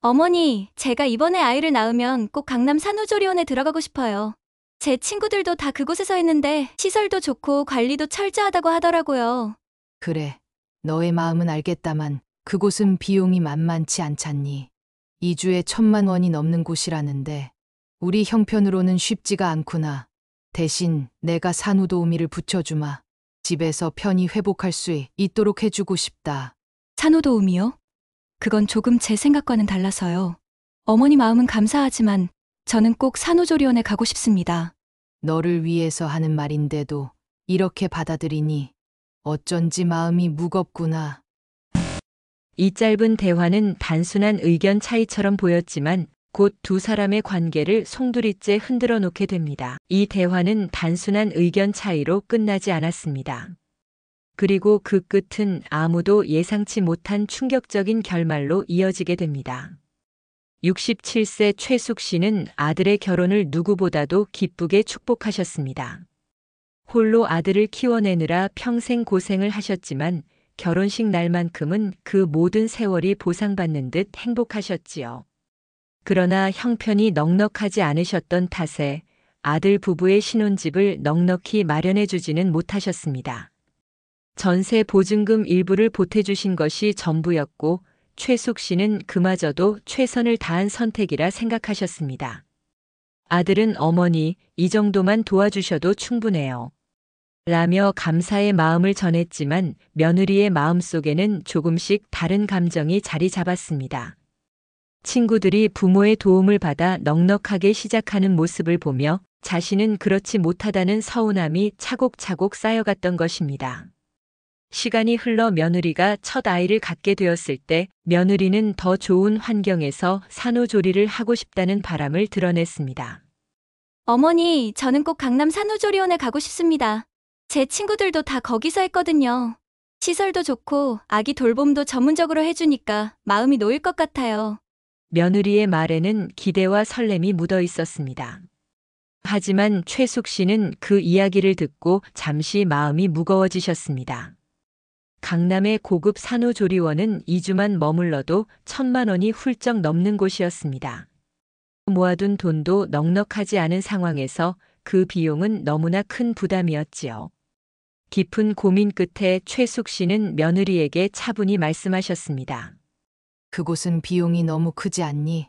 어머니, 제가 이번에 아이를 낳으면 꼭 강남 산후조리원에 들어가고 싶어요. 제 친구들도 다 그곳에서 했는데 시설도 좋고 관리도 철저하다고 하더라고요. 그래. 너의 마음은 알겠다만 그곳은 비용이 만만치 않잖니. 2주에 1,000만 원이 넘는 곳이라는데 우리 형편으로는 쉽지가 않구나. 대신 내가 산후도우미를 붙여주마. 집에서 편히 회복할 수 있도록 해주고 싶다. 산후도우미요? 그건 조금 제 생각과는 달라서요. 어머니 마음은 감사하지만 저는 꼭 산후조리원에 가고 싶습니다. 너를 위해서 하는 말인데도 이렇게 받아들이니 어쩐지 마음이 무겁구나. 이 짧은 대화는 단순한 의견 차이처럼 보였지만 곧 두 사람의 관계를 송두리째 흔들어 놓게 됩니다. 이 대화는 단순한 의견 차이로 끝나지 않았습니다. 그리고 그 끝은 아무도 예상치 못한 충격적인 결말로 이어지게 됩니다. 67세 최숙 씨는 아들의 결혼을 누구보다도 기쁘게 축복하셨습니다. 홀로 아들을 키워내느라 평생 고생을 하셨지만 결혼식 날만큼은 그 모든 세월이 보상받는 듯 행복하셨지요. 그러나 형편이 넉넉하지 않으셨던 탓에 아들 부부의 신혼집을 넉넉히 마련해주지는 못하셨습니다. 전세 보증금 일부를 보태주신 것이 전부였고 최숙 씨는 그마저도 최선을 다한 선택이라 생각하셨습니다. 아들은 어머니, 이 정도만 도와주셔도 충분해요. 라며 감사의 마음을 전했지만 며느리의 마음속에는 조금씩 다른 감정이 자리 잡았습니다. 친구들이 부모의 도움을 받아 넉넉하게 시작하는 모습을 보며 자신은 그렇지 못하다는 서운함이 차곡차곡 쌓여갔던 것입니다. 시간이 흘러 며느리가 첫 아이를 갖게 되었을 때 며느리는 더 좋은 환경에서 산후조리를 하고 싶다는 바람을 드러냈습니다. 어머니, 저는 꼭 강남 산후조리원에 가고 싶습니다. 제 친구들도 다 거기서 했거든요. 시설도 좋고 아기 돌봄도 전문적으로 해주니까 마음이 놓일 것 같아요. 며느리의 말에는 기대와 설렘이 묻어 있었습니다. 하지만 최숙 씨는 그 이야기를 듣고 잠시 마음이 무거워지셨습니다. 강남의 고급 산후조리원은 2주만 머물러도 1,000만 원이 훌쩍 넘는 곳이었습니다. 모아둔 돈도 넉넉하지 않은 상황에서 그 비용은 너무나 큰 부담이었지요. 깊은 고민 끝에 최숙 씨는 며느리에게 차분히 말씀하셨습니다. 그곳은 비용이 너무 크지 않니?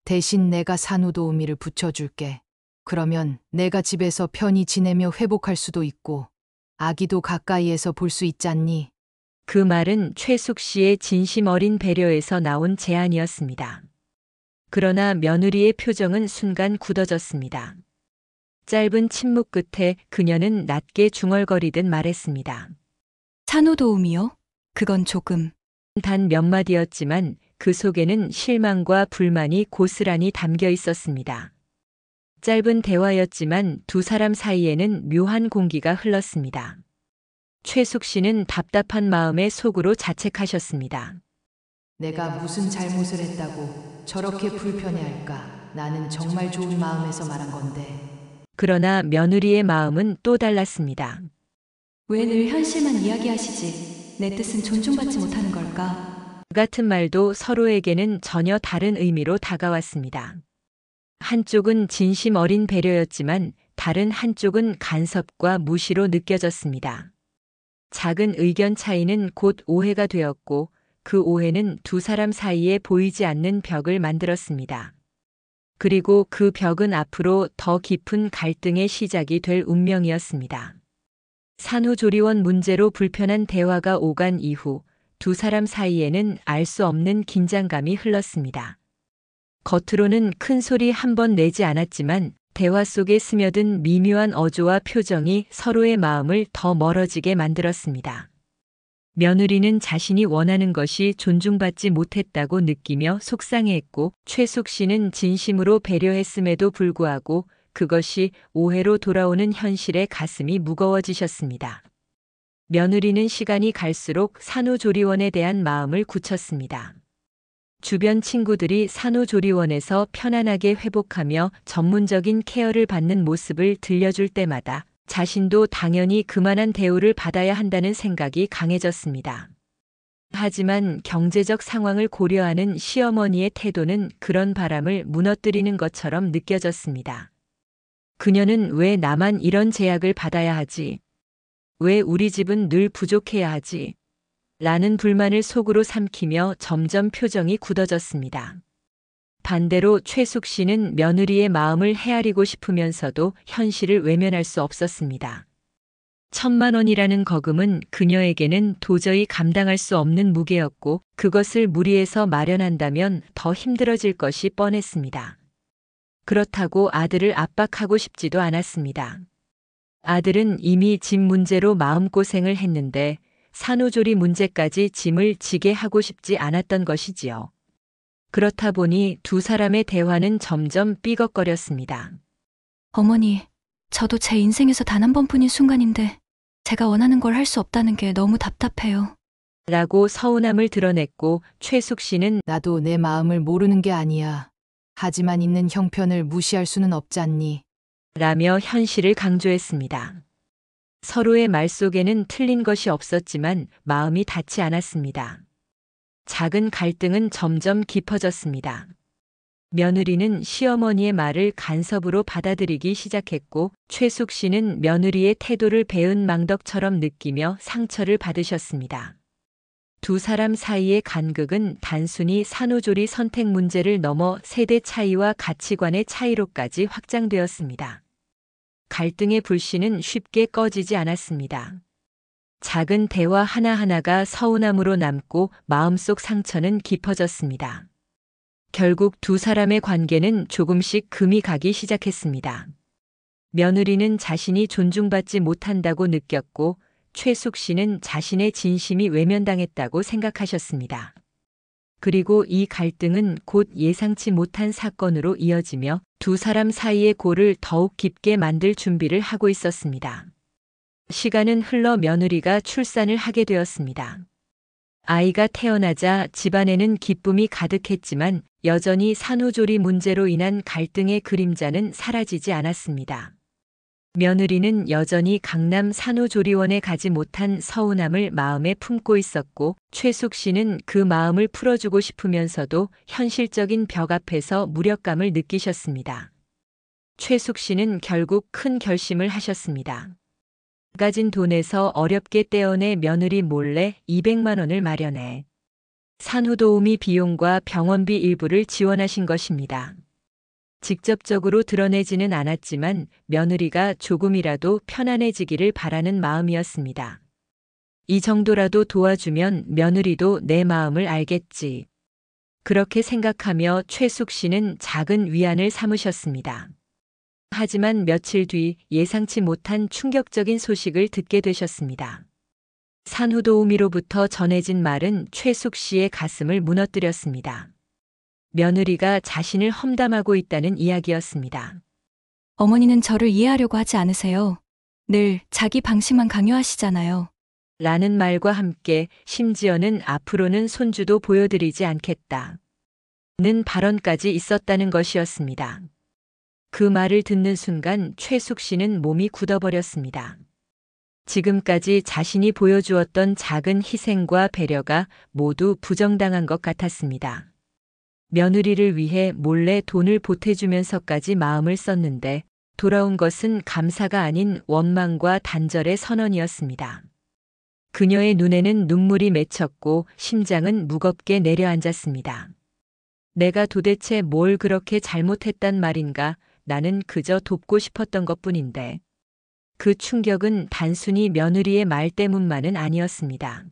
대신 내가 산후도우미를 붙여줄게. 그러면 내가 집에서 편히 지내며 회복할 수도 있고 아기도 가까이에서 볼 수 있잖니? 그 말은 최숙 씨의 진심 어린 배려에서 나온 제안이었습니다. 그러나 며느리의 표정은 순간 굳어졌습니다. 짧은 침묵 끝에 그녀는 낮게 중얼거리듯 말했습니다. 산후도우미요? 그건 조금. 단 몇 마디였지만 그 속에는 실망과 불만이 고스란히 담겨 있었습니다. 짧은 대화였지만 두 사람 사이에는 묘한 공기가 흘렀습니다. 최숙 씨는 답답한 마음에 속으로 자책하셨습니다. 내가 무슨 잘못을 했다고 저렇게 불편해할까? 나는 정말 좋은 마음에서 말한 건데. 그러나 며느리의 마음은 또 달랐습니다. 왜 늘 현실만 이야기하시지? 내 뜻은 존중받지 못하는 걸까? 같은 말도 서로에게는 전혀 다른 의미로 다가왔습니다. 한쪽은 진심 어린 배려였지만 다른 한쪽은 간섭과 무시로 느껴졌습니다. 작은 의견 차이는 곧 오해가 되었고 그 오해는 두 사람 사이에 보이지 않는 벽을 만들었습니다. 그리고 그 벽은 앞으로 더 깊은 갈등의 시작이 될 운명이었습니다. 산후조리원 문제로 불편한 대화가 오간 이후 두 사람 사이에는 알 수 없는 긴장감이 흘렀습니다. 겉으로는 큰 소리 한 번 내지 않았지만 대화 속에 스며든 미묘한 어조와 표정이 서로의 마음을 더 멀어지게 만들었습니다. 며느리는 자신이 원하는 것이 존중받지 못했다고 느끼며 속상해했고 최숙 씨는 진심으로 배려했음에도 불구하고 그것이 오해로 돌아오는 현실에 가슴이 무거워지셨습니다. 며느리는 시간이 갈수록 산후조리원에 대한 마음을 굳혔습니다. 주변 친구들이 산후조리원에서 편안하게 회복하며 전문적인 케어를 받는 모습을 들려줄 때마다 자신도 당연히 그만한 대우를 받아야 한다는 생각이 강해졌습니다. 하지만 경제적 상황을 고려하는 시어머니의 태도는 그런 바람을 무너뜨리는 것처럼 느껴졌습니다. 그녀는 왜 나만 이런 제약을 받아야 하지? 왜 우리 집은 늘 부족해야 하지? 라는 불만을 속으로 삼키며 점점 표정이 굳어졌습니다. 반대로 최숙 씨는 며느리의 마음을 헤아리고 싶으면서도 현실을 외면할 수 없었습니다. 1,000만 원이라는 거금은 그녀에게는 도저히 감당할 수 없는 무게였고 그것을 무리해서 마련한다면 더 힘들어질 것이 뻔했습니다. 그렇다고 아들을 압박하고 싶지도 않았습니다. 아들은 이미 집 문제로 마음고생을 했는데 산후조리 문제까지 짐을 지게 하고 싶지 않았던 것이지요. 그렇다 보니 두 사람의 대화는 점점 삐걱거렸습니다. 어머니, 저도 제 인생에서 단 한 번뿐인 순간인데 제가 원하는 걸 할 수 없다는 게 너무 답답해요. 라고 서운함을 드러냈고 최숙 씨는 나도 내 마음을 모르는 게 아니야. 하지만 있는 형편을 무시할 수는 없잖니. 라며 현실을 강조했습니다. 서로의 말 속에는 틀린 것이 없었지만 마음이 닿지 않았습니다. 작은 갈등은 점점 깊어졌습니다. 며느리는 시어머니의 말을 간섭으로 받아들이기 시작했고 최숙 씨는 며느리의 태도를 배은 망덕처럼 느끼며 상처를 받으셨습니다. 두 사람 사이의 간극은 단순히 산후조리 선택 문제를 넘어 세대 차이와 가치관의 차이로까지 확장되었습니다. 갈등의 불씨는 쉽게 꺼지지 않았습니다. 작은 대화 하나하나가 서운함으로 남고 마음속 상처는 깊어졌습니다. 결국 두 사람의 관계는 조금씩 금이 가기 시작했습니다. 며느리는 자신이 존중받지 못한다고 느꼈고 최숙 씨는 자신의 진심이 외면당했다고 생각하셨습니다. 그리고 이 갈등은 곧 예상치 못한 사건으로 이어지며 두 사람 사이의 골을 더욱 깊게 만들 준비를 하고 있었습니다. 시간은 흘러 며느리가 출산을 하게 되었습니다. 아이가 태어나자 집안에는 기쁨이 가득했지만 여전히 산후조리 문제로 인한 갈등의 그림자는 사라지지 않았습니다. 며느리는 여전히 강남 산후조리원에 가지 못한 서운함을 마음에 품고 있었고 최숙 씨는 그 마음을 풀어주고 싶으면서도 현실적인 벽 앞에서 무력감을 느끼셨습니다. 최숙 씨는 결국 큰 결심을 하셨습니다. 가진 돈에서 어렵게 떼어내 며느리 몰래 200만 원을 마련해 산후도우미 비용과 병원비 일부를 지원하신 것입니다. 직접적으로 드러내지는 않았지만 며느리가 조금이라도 편안해지기를 바라는 마음이었습니다. 이 정도라도 도와주면 며느리도 내 마음을 알겠지. 그렇게 생각하며 최숙 씨는 작은 위안을 삼으셨습니다. 하지만 며칠 뒤 예상치 못한 충격적인 소식을 듣게 되셨습니다. 산후도우미로부터 전해진 말은 최숙 씨의 가슴을 무너뜨렸습니다. 며느리가 자신을 험담하고 있다는 이야기였습니다. 어머니는 저를 이해하려고 하지 않으세요. 늘 자기 방식만 강요하시잖아요. 라는 말과 함께 심지어는 앞으로는 손주도 보여드리지 않겠다. 는 발언까지 있었다는 것이었습니다. 그 말을 듣는 순간 최숙 씨는 몸이 굳어버렸습니다. 지금까지 자신이 보여주었던 작은 희생과 배려가 모두 부정당한 것 같았습니다. 며느리를 위해 몰래 돈을 보태주면서까지 마음을 썼는데 돌아온 것은 감사가 아닌 원망과 단절의 선언이었습니다. 그녀의 눈에는 눈물이 맺혔고 심장은 무겁게 내려앉았습니다. 내가 도대체 뭘 그렇게 잘못했단 말인가? 나는 그저 돕고 싶었던 것뿐인데. 그 충격은 단순히 며느리의 말 때문만은 아니었습니다.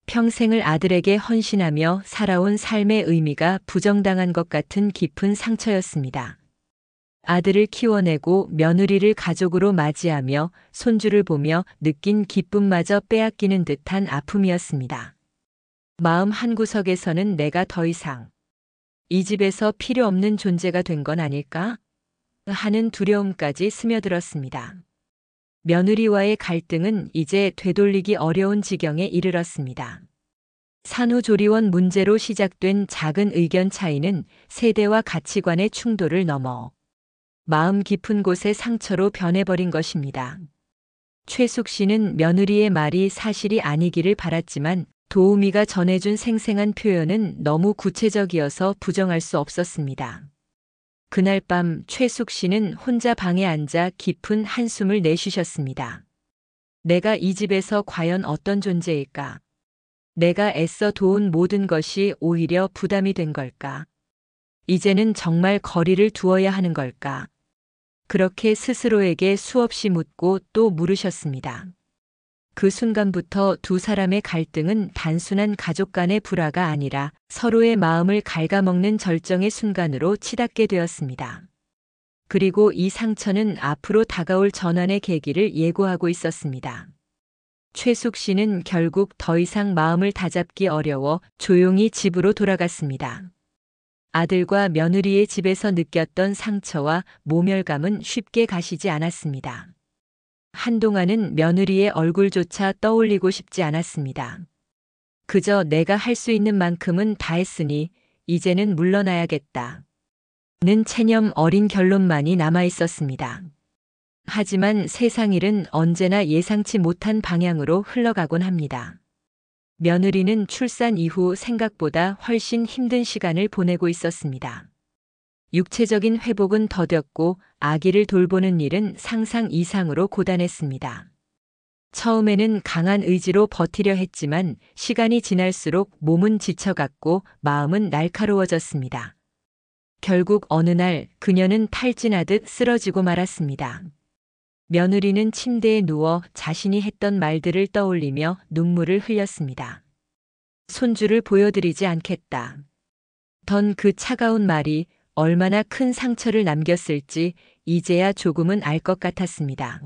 평생을 아들에게 헌신하며 살아온 삶의 의미가 부정당한 것 같은 깊은 상처였습니다. 아들을 키워내고 며느리를 가족으로 맞이하며 손주를 보며 느낀 기쁨마저 빼앗기는 듯한 아픔이었습니다. 마음 한구석에서는 내가 더 이상 이 집에서 필요 없는 존재가 된 건 아닐까? 하는 두려움까지 스며들었습니다. 며느리와의 갈등은 이제 되돌리기 어려운 지경에 이르렀습니다. 산후조리원 문제로 시작된 작은 의견 차이는 세대와 가치관의 충돌을 넘어 마음 깊은 곳의 상처로 변해버린 것입니다. 최숙 씨는 며느리의 말이 사실이 아니기를 바랐지만 도우미가 전해준 생생한 표현은 너무 구체적이어서 부정할 수 없었습니다. 그날 밤 최숙 씨는 혼자 방에 앉아 깊은 한숨을 내쉬셨습니다. 내가 이 집에서 과연 어떤 존재일까? 내가 애써 도운 모든 것이 오히려 부담이 된 걸까? 이제는 정말 거리를 두어야 하는 걸까? 그렇게 스스로에게 수없이 묻고 또 물으셨습니다. 그 순간부터 두 사람의 갈등은 단순한 가족 간의 불화가 아니라 서로의 마음을 갉아먹는 절정의 순간으로 치닫게 되었습니다. 그리고 이 상처는 앞으로 다가올 전환의 계기를 예고하고 있었습니다. 최숙 씨는 결국 더 이상 마음을 다잡기 어려워 조용히 집으로 돌아갔습니다. 아들과 며느리의 집에서 느꼈던 상처와 모멸감은 쉽게 가시지 않았습니다. 한동안은 며느리의 얼굴조차 떠올리고 싶지 않았습니다. 그저 내가 할 수 있는 만큼은 다 했으니 이제는 물러나야겠다. 는 체념 어린 결론만이 남아 있었습니다. 하지만 세상 일은 언제나 예상치 못한 방향으로 흘러가곤 합니다. 며느리는 출산 이후 생각보다 훨씬 힘든 시간을 보내고 있었습니다. 육체적인 회복은 더뎠고 아기를 돌보는 일은 상상 이상으로 고단했습니다. 처음에는 강한 의지로 버티려 했지만 시간이 지날수록 몸은 지쳐갔고 마음은 날카로워졌습니다. 결국 어느 날 그녀는 탈진하듯 쓰러지고 말았습니다. 며느리는 침대에 누워 자신이 했던 말들을 떠올리며 눈물을 흘렸습니다. 손주를 보여드리지 않겠다. 던 그 차가운 말이 얼마나 큰 상처를 남겼을지 이제야 조금은 알 것 같았습니다.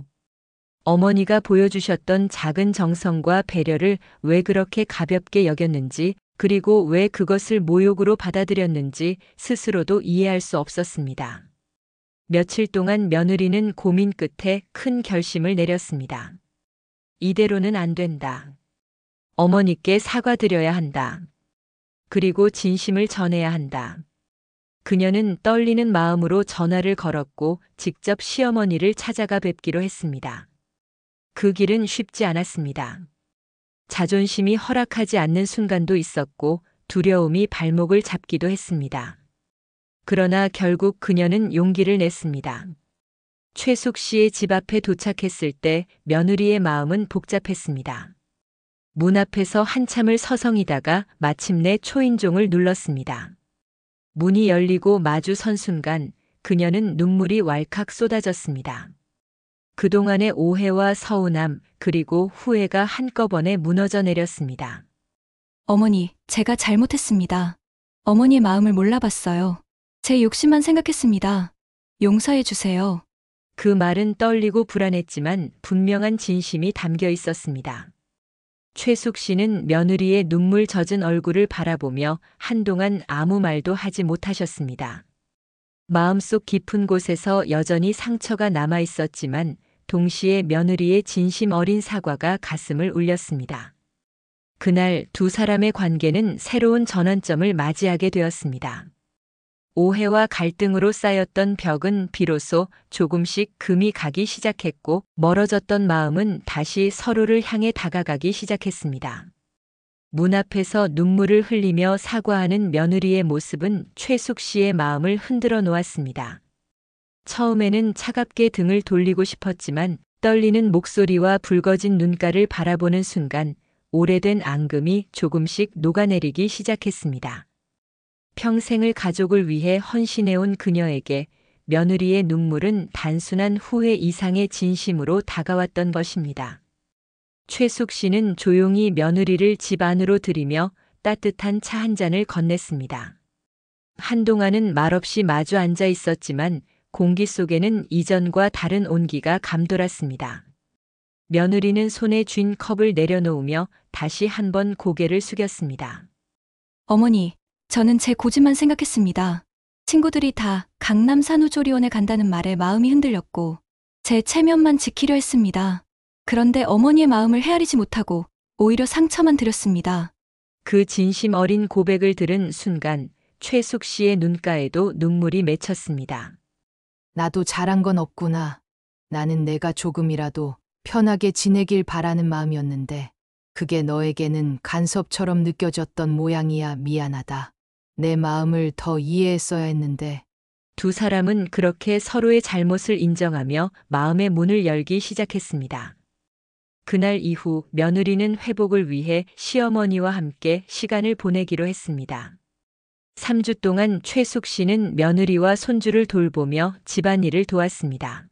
어머니가 보여주셨던 작은 정성과 배려를 왜 그렇게 가볍게 여겼는지, 그리고 왜 그것을 모욕으로 받아들였는지 스스로도 이해할 수 없었습니다. 며칠 동안 며느리는 고민 끝에 큰 결심을 내렸습니다. 이대로는 안 된다. 어머니께 사과드려야 한다. 그리고 진심을 전해야 한다. 그녀는 떨리는 마음으로 전화를 걸었고 직접 시어머니를 찾아가 뵙기로 했습니다. 그 길은 쉽지 않았습니다. 자존심이 허락하지 않는 순간도 있었고 두려움이 발목을 잡기도 했습니다. 그러나 결국 그녀는 용기를 냈습니다. 최숙 씨의 집 앞에 도착했을 때 며느리의 마음은 복잡했습니다. 문 앞에서 한참을 서성이다가 마침내 초인종을 눌렀습니다. 문이 열리고 마주 선 순간 그녀는 눈물이 왈칵 쏟아졌습니다. 그동안의 오해와 서운함 그리고 후회가 한꺼번에 무너져 내렸습니다. 어머니, 제가 잘못했습니다. 어머니의 마음을 몰라봤어요. 제 욕심만 생각했습니다. 용서해 주세요. 그 말은 떨리고 불안했지만 분명한 진심이 담겨 있었습니다. 최숙 씨는 며느리의 눈물 젖은 얼굴을 바라보며 한동안 아무 말도 하지 못하셨습니다. 마음속 깊은 곳에서 여전히 상처가 남아 있었지만 동시에 며느리의 진심 어린 사과가 가슴을 울렸습니다. 그날 두 사람의 관계는 새로운 전환점을 맞이하게 되었습니다. 오해와 갈등으로 쌓였던 벽은 비로소 조금씩 금이 가기 시작했고 멀어졌던 마음은 다시 서로를 향해 다가가기 시작했습니다. 문 앞에서 눈물을 흘리며 사과하는 며느리의 모습은 최숙 씨의 마음을 흔들어 놓았습니다. 처음에는 차갑게 등을 돌리고 싶었지만 떨리는 목소리와 붉어진 눈가를 바라보는 순간 오래된 앙금이 조금씩 녹아내리기 시작했습니다. 평생을 가족을 위해 헌신해온 그녀에게 며느리의 눈물은 단순한 후회 이상의 진심으로 다가왔던 것입니다. 최숙 씨는 조용히 며느리를 집 안으로 들이며 따뜻한 차 한 잔을 건넸습니다. 한동안은 말없이 마주 앉아 있었지만 공기 속에는 이전과 다른 온기가 감돌았습니다. 며느리는 손에 쥔 컵을 내려놓으며 다시 한번 고개를 숙였습니다. 어머니, 저는 제 고집만 생각했습니다. 친구들이 다 강남 산후조리원에 간다는 말에 마음이 흔들렸고 제 체면만 지키려 했습니다. 그런데 어머니의 마음을 헤아리지 못하고 오히려 상처만 드렸습니다. 그 진심 어린 고백을 들은 순간 최숙 씨의 눈가에도 눈물이 맺혔습니다. 나도 잘한 건 없구나. 나는 내가 조금이라도 편하게 지내길 바라는 마음이었는데 그게 너에게는 간섭처럼 느껴졌던 모양이야. 미안하다. 내 마음을 더 이해했어야 했는데. 두 사람은 그렇게 서로의 잘못을 인정하며 마음의 문을 열기 시작했습니다. 그날 이후 며느리는 회복을 위해 시어머니와 함께 시간을 보내기로 했습니다. 3주 동안 최숙 씨는 며느리와 손주를 돌보며 집안일을 도왔습니다.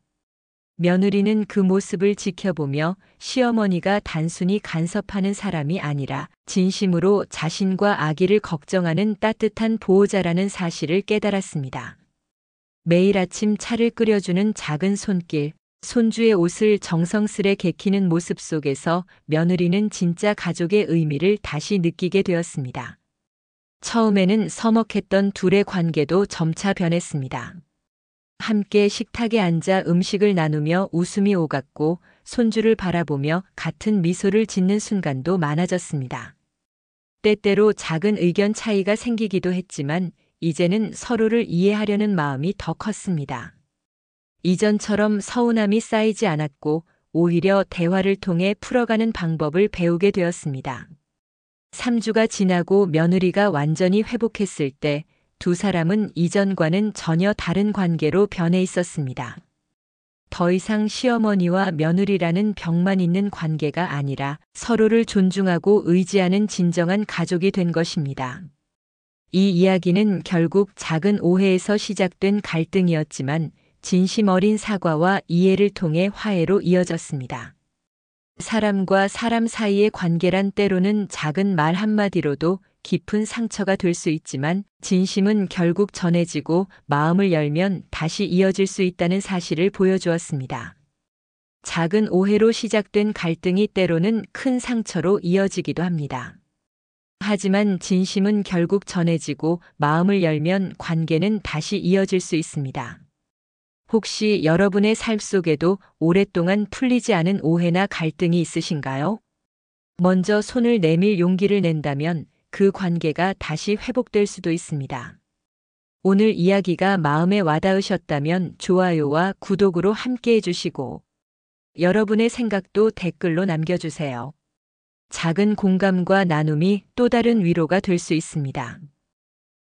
며느리는 그 모습을 지켜보며 시어머니가 단순히 간섭하는 사람이 아니라 진심으로 자신과 아기를 걱정하는 따뜻한 보호자라는 사실을 깨달았습니다. 매일 아침 차를 끓여주는 작은 손길, 손주의 옷을 정성스레 개키는 모습 속에서 며느리는 진짜 가족의 의미를 다시 느끼게 되었습니다. 처음에는 서먹했던 둘의 관계도 점차 변했습니다. 함께 식탁에 앉아 음식을 나누며 웃음이 오갔고 손주를 바라보며 같은 미소를 짓는 순간도 많아졌습니다. 때때로 작은 의견 차이가 생기기도 했지만 이제는 서로를 이해하려는 마음이 더 컸습니다. 이전처럼 서운함이 쌓이지 않았고 오히려 대화를 통해 풀어가는 방법을 배우게 되었습니다. 3주가 지나고 며느리가 완전히 회복했을 때 두 사람은 이전과는 전혀 다른 관계로 변해 있었습니다. 더 이상 시어머니와 며느리라는 벽만 있는 관계가 아니라 서로를 존중하고 의지하는 진정한 가족이 된 것입니다. 이 이야기는 결국 작은 오해에서 시작된 갈등이었지만 진심 어린 사과와 이해를 통해 화해로 이어졌습니다. 사람과 사람 사이의 관계란 때로는 작은 말 한마디로도 깊은 상처가 될 수 있지만 진심은 결국 전해지고 마음을 열면 다시 이어질 수 있다는 사실을 보여주었습니다. 작은 오해로 시작된 갈등이 때로는 큰 상처로 이어지기도 합니다. 하지만 진심은 결국 전해지고 마음을 열면 관계는 다시 이어질 수 있습니다. 혹시 여러분의 삶 속에도 오랫동안 풀리지 않은 오해나 갈등이 있으신가요? 먼저 손을 내밀 용기를 낸다면 그 관계가 다시 회복될 수도 있습니다. 오늘 이야기가 마음에 와닿으셨다면 좋아요와 구독으로 함께 해주시고 여러분의 생각도 댓글로 남겨주세요. 작은 공감과 나눔이 또 다른 위로가 될 수 있습니다.